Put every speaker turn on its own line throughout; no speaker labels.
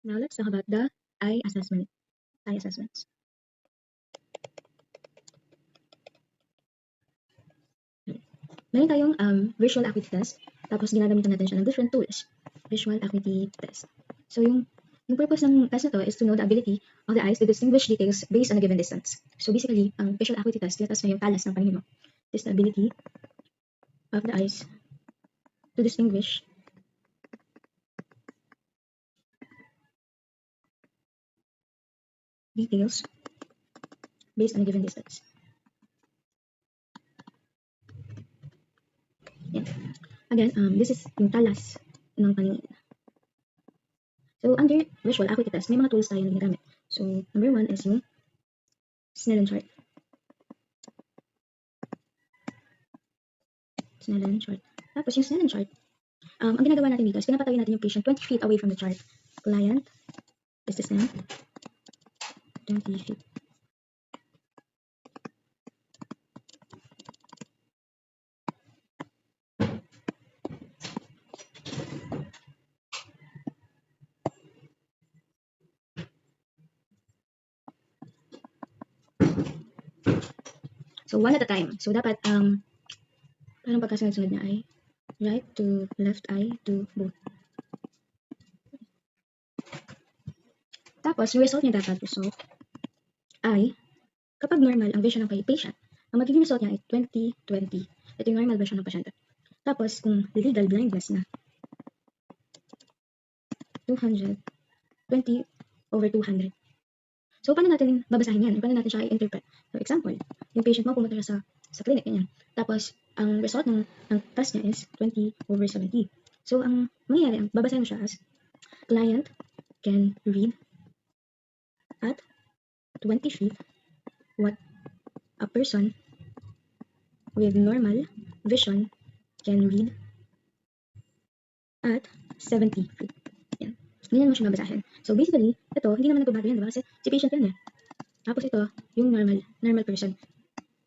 Now let's talk about the eye assessment. Eye assessments. Meron tayong visual acuity test, tapos ginagamitan natin siya ng different tools. Visual acuity test. So yung purpose ng test na to is to know the ability of the eyes to distinguish details based on a given distance. So basically, ang visual acuity test, tinatest na yung talas ng paningin mo. It is the ability of the eyes to distinguish details based on a given distance. Yan. Again, this is yung talas ng paningin. So, under visual acuity test, may mga tools tayo na ginagamit. So, number one is yung Snellen chart. Snellen chart. Tapos, yung Snellen chart, ang ginagawa natin dito is pinapatayo natin yung patient 20 feet away from the chart. Client is the same. 20 feet. So, one at a time. So, dapat, parang pagkasunod-sunod na ay right to left eye to both. Tapos, yung result niya dapat, result, ay, kapag normal ang vision ng patient, ang magiging result niya ay 20-20. Ito yung normal vision ng pasyente. Tapos, kung legal blindness na, 200, 20 over 200. So, paano natin babasahin yan? Paano natin siya i-interpret? So, example, yung patient mo pumunta siya sa clinic, ganyan. Tapos, ang result ng test niya is 20 over 70. So, ang mangyayari, babasahin mo siya as client can read at 20 feet what a person with normal vision can read at 70 feet. Yan. Ganyan mo siya babasahin. So, basically, ito, hindi naman nagbabago yan, diba? Kasi si patient yan eh. Tapos ito, yung normal person.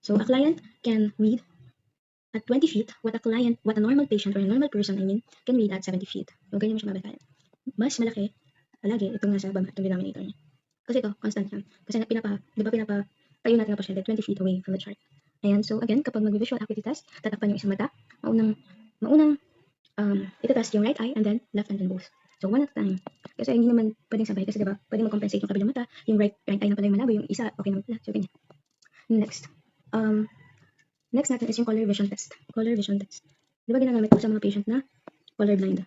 So, a client can read at 20 feet what a normal patient or a normal person, can read at 70 feet. So, ganyan mo siya babasahin. Mas malaki, palagi, itong nasa baba, itong denominator niya. Kasi ito, constant yan. Kasi pinapatayo natin ang pasyente 20 feet away from the chart. Ayan, so again, kapag mag-visual acuity test, tatakpan yung isang mata, maunang itatest yung right eye and then left and then both. So, one at a time. Kasi hindi naman pwedeng sabay kasi diba, pwedeng mag-compensate yung kabilang mata, yung right eye na pala yung malabo, yung isa, okay naman pala. So, ganyan. Next. Next natin is yung color vision test. Color vision test. Diba ginagamit ko sa mga patient na colorblind?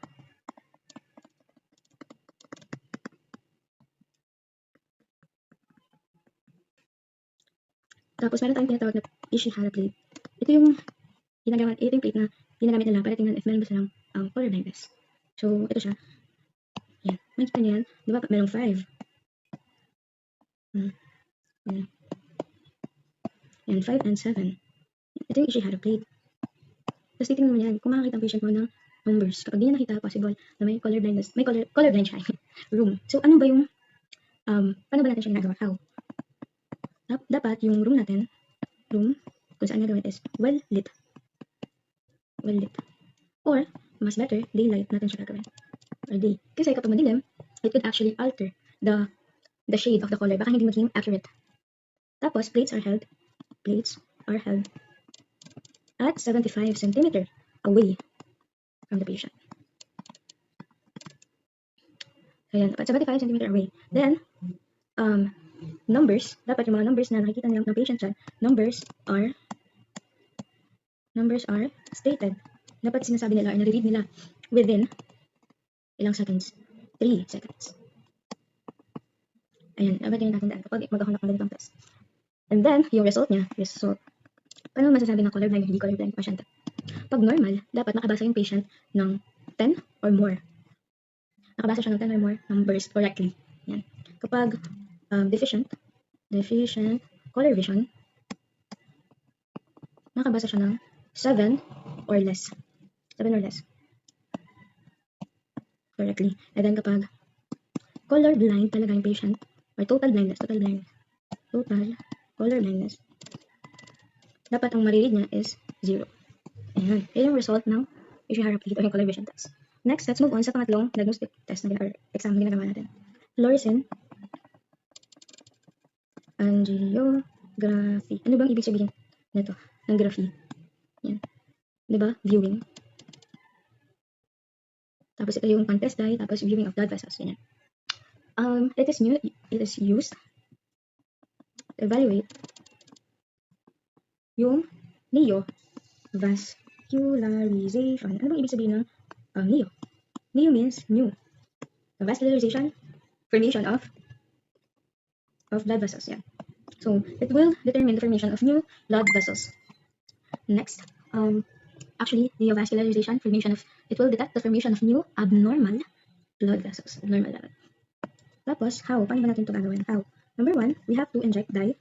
Tapos, meron tayong tinatawag na Ishihara plate. Ito yung plate na ginagamit nila para tingnan if meron ba silang color blindness. So, ito siya. Yan. Makikita niyo yan. Diba, merong 5. Yan, 5 and 7. Ito yung Ishihara plate. Tapos, titingnan mo yan. Kung makakita ang patient mo ng numbers, kapag di niya nakita, possible na may color blindness, may colorblind siya. Room. So, ano ba yung, paano ba natin siya ginagawa? How? Dapat yung room natin, kung saan gagawin is well lit. Well lit. Or, mas better, daylight natin siya gagawin. Or day. Kasi kapag madilim, it could actually alter the shade of the color. Baka hindi maging accurate. Tapos, plates are held at 75 cm away from the patient. Ayan, at 75 cm away. Then, numbers, dapat yung mga numbers na nakikita nilang ng patient dyan, numbers are stated. Dapat sinasabi nila, or nare-read nila within ilang seconds? 3 seconds. Ayan, dapat ganyan natin daan kapag magkakondak ng ganitong test. And then, yung result niya, paano masasabi ng colorblind o hindi colorblind pasyente? Pag normal, dapat nakabasa yung patient ng 10 or more. Nakabasa siya ng 10 or more numbers correctly. Yan. Kapag deficient color vision, nakabasa siya ng 7 or less. 7 or less. Correctly. And then kapag color blind talaga yung patient, or total color blindness, dapat ang mariread niya is 0. Ayan. Yan yung result ng Ishihara plate o yung color vision test. Next, let's move on sa pangatlong diagnostic test na exam na ginagawa natin. fluorescein angiography. Ano bang ibig sabihin nito ng graphy? Yan. Diba? Viewing. Tapos ito yung contrast dye, tapos viewing of blood vessels. Ganyan. It is used to evaluate yung neovascularization. Ano bang ibig sabihin ng neo? Neo means new. Vascularization, formation of blood vessels. Yeah. So it will determine the formation of new blood vessels. Next, actually, neovascularization, it will detect the formation of new abnormal blood vessels. Abnormal level. Tapos, how? Paano ba natin ito gagawin? How? Number 1, we have to inject dye.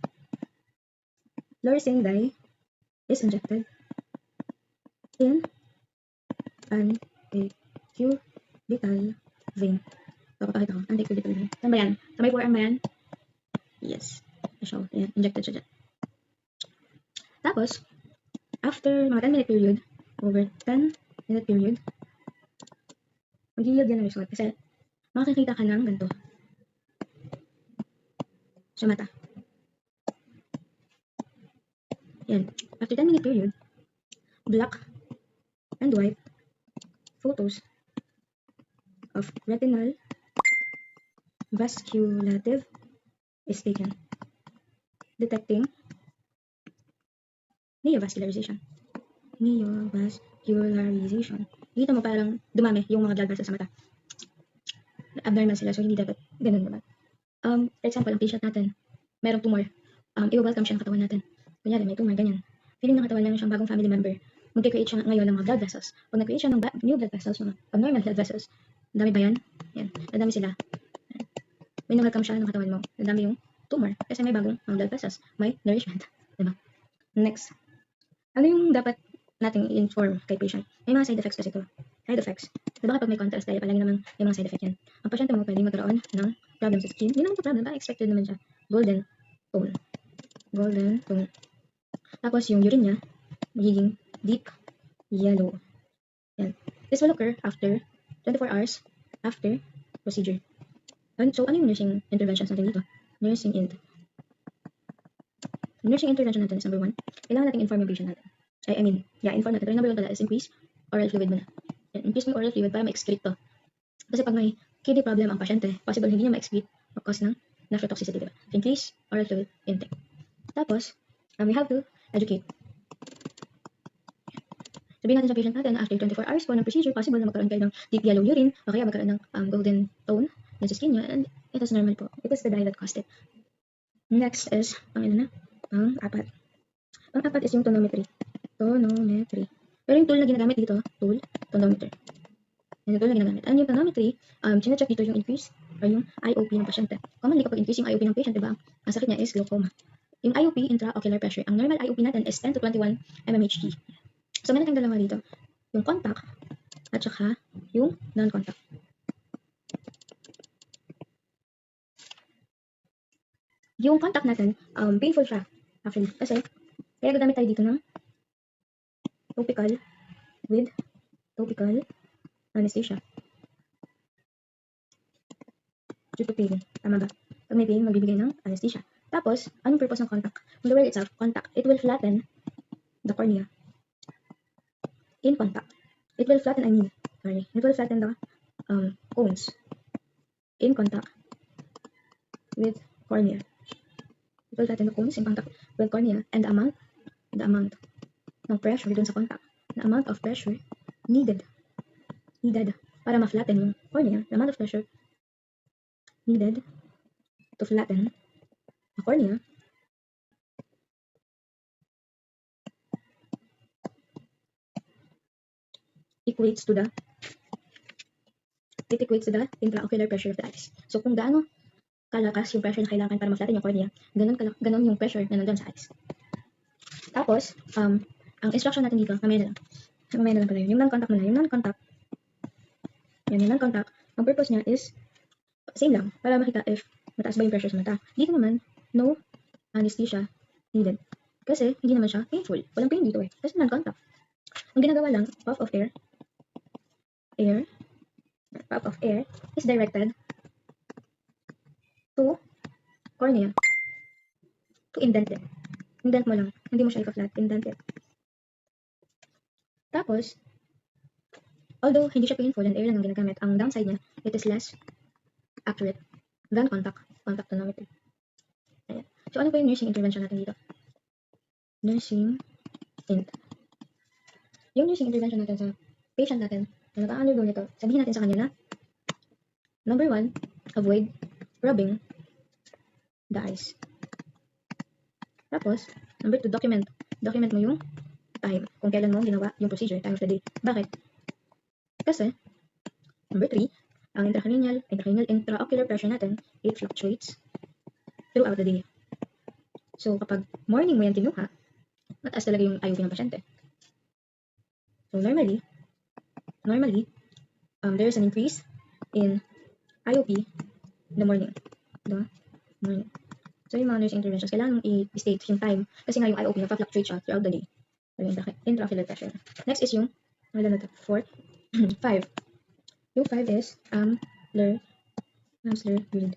Fluorescein dye is injected in an acubital vein. Papakita ko, an acubital vein. Saan ba yan? Sa may forearm ba yan? Yes. So, yan, injected siya dyan. Tapos, after mga 10-minute period, over 10-minute period, mag-yield yan ng result kasi makikita ka ng ganito sa mata. Yan. After 10-minute period, black and white photos of retinal vasculative is taken, detecting neovascularization. Neovascularization. Dito mo parang dumami yung mga blood vessels sa mata. Abnormal sila, so hindi dapat ganun naman. For example, ang patient natin, merong tumor. I-welcome siya ng katawan natin. Kunyari, may tumor, ganyan. Feeling ng katawan lang siyang bagong family member. Mag-create siya ngayon ng mga blood vessels. Pag nag-create siya ng new blood vessels, mga abnormal blood vessels, dami ba yan? Yan, nadami sila. May na-welcome siya ng katawan mo, nadami yung tumor. Kasi may bagong blood vessels, may nourishment. Diba? Next. Ano yung dapat nating i-inform kay patient? May mga side effects kasi ito. Side effects. Diba kapag may contrast tayo, palagi naman yung mga side effect yan. Ang pasyente mo pwedeng magkaroon ng problem sa skin. Hindi naman ito problem, expected naman siya. Golden tone. Golden tone. Tapos yung urine niya, magiging deep yellow. Yan. This will occur after 24 hours after procedure. So, ano yung nursing interventions natin dito? Nursing intervention natin is number 1. Kailangan natin inform yung patient natin. Inform natin. Pero number 1 pala is increase oral fluid muna. Yan, increase mo oral fluid para ma-excrete to. Kasi pag may kidney problem ang pasyente, possible hindi niya ma-excrete mag-cause ng nephrotoxicity, diba? So, increase oral fluid intake. Tapos, we have to educate. Sabihin natin sa patient natin, after 24 hours po ng procedure, possible na magkaroon kayo ng deep yellow urine, o kaya magkaroon ng golden tone na sa skin niya, and it is normal po. It is the dye that caused it. Next is, pang-apat. Pang-apat is yung tonometry. Tonometry. Pero yung tool na ginagamit dito, tonometer. Yan yung tool na ginagamit. And yung tonometry, chine-check dito yung increase or yung IOP ng pasyente. Commonly, kapag increase yung IOP ng patient, diba, ang sakit niya is glaucoma. Yung IOP, intraocular pressure, ang normal IOP natin is 10 to 21 mmHg. So, meron tayong dalawa dito. Yung contact at saka yung non-contact. Yung contact natin, painful siya. Actually, kasi, kaya gagamit tayo dito ng topical with topical anesthesia. Due to pain. Tama ba? Pag may pain, magbibigay ng anesthesia. Tapos, anong purpose ng contact? From the word itself, contact, it will flatten the cornea. In contact. It will flatten, it will flatten the cones in contact with cornea. It will flatten the cones in contact with cornea, and the amount ng pressure dun sa contact, the amount of pressure needed para ma-flatten yung cornea, the amount of pressure needed to flatten the cornea equates to the intraocular pressure of the eyes. So, kung gaano kalakas yung pressure na kailangan para ma-flatten yung cornea, ganun yung pressure na nandun sa eyes. Tapos, ang instruction natin dito, mamaya na lang pala yun. Yung non-contact muna. Yung non-contact, ang purpose niya is, same lang, para makita if mataas ba yung pressure sa mata. Dito naman, no anesthesia needed. Kasi, hindi naman siya painful. Walang pain dito eh. Kasi non-contact. Ang ginagawa lang, puff of air is directed to cornea, to indent it. Indent mo lang, hindi mo siya ika-flat, indent it. Tapos, although hindi siya painful and air lang ang ginagamit, ang downside niya, it is less accurate than contact tonometer. Ayan. So, ano ba yung nursing intervention natin dito? Nursing int. Yung nursing intervention natin sa patient natin na naka-undergo nito, sabihin natin sa kanya na, number 1, avoid rubbing the eyes. Tapos, number 2, document. Document mo yung time, kung kailan mo ginawa yung procedure, time of the day. Bakit? Kasi, number 3, ang intraocular pressure natin, it fluctuates throughout the day. So, kapag morning mo yan kinuha, mataas talaga yung IOP ng pasyente. So, normally, there is an increase in IOP in the morning. So, yung mga nursing interventions, kailangan mong i-state yung time kasi nga yung IOP nagpa-fluctuate siya throughout the day. So, yung intraocular pressure. Next is yung, 4, 5. Yung 5 is Amsler grid.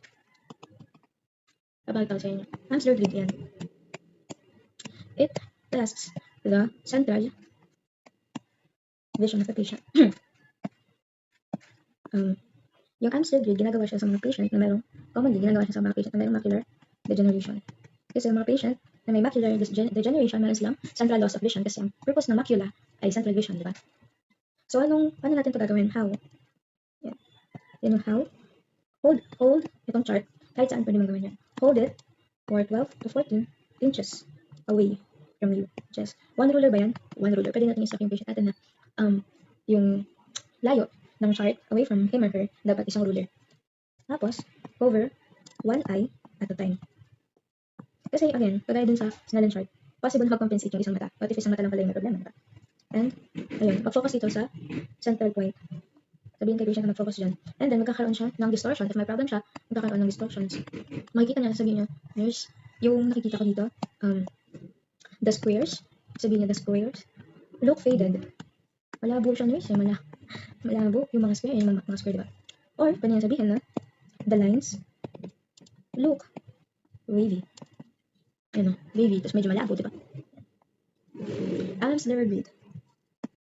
Papakita ko sa inyo. Amsler grid yan. It tests the central vision of the patient. Yung Amsler grid, ginagawa siya sa mga patient na merong macular degeneration. Kasi yung mga patient na may macular degeneration, meron silang central loss of vision kasi ang purpose ng macula ay central vision, di ba? So, paano natin ito gagawin? How? Yan. Yan yung how. Hold itong chart. Kahit saan pwede mong gawin yan. Hold it for 12 to 14 inches away from you. Just, one ruler ba yan? One ruler. Pwede natin i-stop yung patient natin na yung layo ng chart away from him or her, dapat isang ruler. Tapos, cover one eye at a time. Kasi again, kagaya dun sa Snellen chart, possible mag-compensate yung isang mata. What if isang mata lang pala yung may problema, diba? And, ayun, mag-focus dito sa central point. Sabihin kay patient na mag-focus dyan. And then, magkakaroon siya ng distortion. If may problem siya, magkakaroon ng distortions. Makikita niya, sabihin niya, nurse, yung nakikita ko dito, the squares, sabihin niya, the squares, look faded. Malabo siya, nurse, malabo yung mga square, yung mga square, diba? Or, pwede niya sabihin na, the lines, look wavy. Wavy, tapos medyo malabo, diba? Amsler grid.